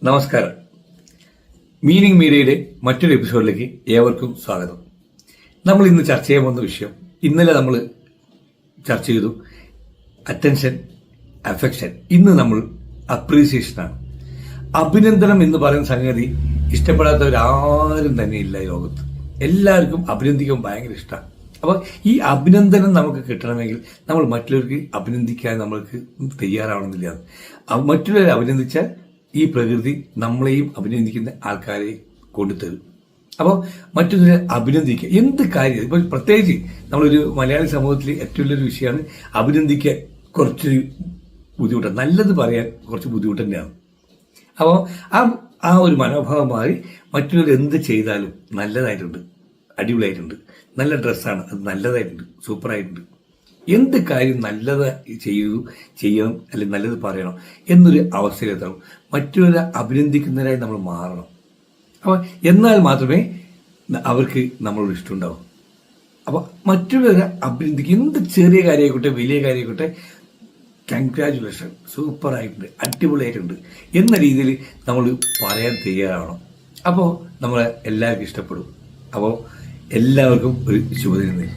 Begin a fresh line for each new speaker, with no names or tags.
നമസ്കാരം. മീനിങ് മീഡിയയുടെ മറ്റൊരു എപ്പിസോഡിലേക്ക് ഏവർക്കും സ്വാഗതം. നമ്മൾ ഇന്ന് ചർച്ച ചെയ്യാൻ പോകുന്ന വിഷയം, ഇന്നലെ നമ്മൾ ചർച്ച ചെയ്തു അറ്റൻഷൻ, അഫെക്ഷൻ. ഇന്ന് നമ്മൾ അപ്രീസിയേഷനാണ്. അഭിനന്ദനം എന്ന് പറയുന്ന സംഗതി ഇഷ്ടപ്പെടാത്തവരാരും തന്നെ ഇല്ല ഈ ലോകത്ത്. എല്ലാവർക്കും അഭിനന്ദിക്കാൻ ഭയങ്കര ഇഷ്ടമാണ്. അപ്പോൾ ഈ അഭിനന്ദനം നമുക്ക് കിട്ടണമെങ്കിൽ നമ്മൾ മറ്റുള്ളവർക്ക് അഭിനന്ദിക്കാൻ നമ്മൾക്ക് തയ്യാറാവണമെന്നില്ല. മറ്റുള്ളവരെ അഭിനന്ദിച്ചാൽ ഈ പ്രകൃതി നമ്മളെയും അഭിനന്ദിക്കുന്ന ആൾക്കാരെ കൊണ്ടുതരും. അപ്പോൾ മറ്റൊരു അഭിനന്ദിക്കുക, എന്ത് കാര്യം. ഇപ്പൊ പ്രത്യേകിച്ച് നമ്മളൊരു മലയാളി സമൂഹത്തിൽ ഏറ്റവും വലിയൊരു വിഷയമാണ് അഭിനന്ദിക്കാൻ. കുറച്ചൊരു ബുദ്ധിമുട്ടാണ്, നല്ലത് പറയാൻ കുറച്ച് ബുദ്ധിമുട്ട് തന്നെയാണ്. അപ്പോൾ ആ ഒരു മനോഭാവം മാറി മറ്റുള്ളവർ എന്ത് ചെയ്താലും നല്ലതായിട്ടുണ്ട്, അടിപൊളിയായിട്ടുണ്ട്, നല്ല ഡ്രസ്സാണ്, അത് നല്ലതായിട്ടുണ്ട്, സൂപ്പറായിട്ടുണ്ട്, എന്ത് കാര്യം നല്ലത് ചെയ്യണം അല്ലെങ്കിൽ നല്ലത് പറയണം എന്നൊരു അവസ്ഥയിലെത്തണം. മറ്റുള്ളവരെ അഭിനന്ദിക്കുന്നവരായി നമ്മൾ മാറണം. അപ്പോൾ എന്നാൽ മാത്രമേ അവർക്ക് നമ്മളോട് ഇഷ്ടമുണ്ടാവും. അപ്പോൾ മറ്റുള്ളവരെ അഭിനന്ദിക്കുക, എന്ത് ചെറിയ കാര്യമായിക്കോട്ടെ വലിയ കാര്യമായിക്കോട്ടെ, കൺഗ്രാജുലേഷൻ, സൂപ്പറായിട്ടുണ്ട്, അടിപൊളിയായിട്ടുണ്ട് എന്ന രീതിയിൽ നമ്മൾ പറയാൻ തയ്യാറാവണം. അപ്പോൾ നമ്മളെ എല്ലാവർക്കും ഇഷ്ടപ്പെടും. അപ്പോൾ എല്ലാവർക്കും ഒരു ശുഭദിനം.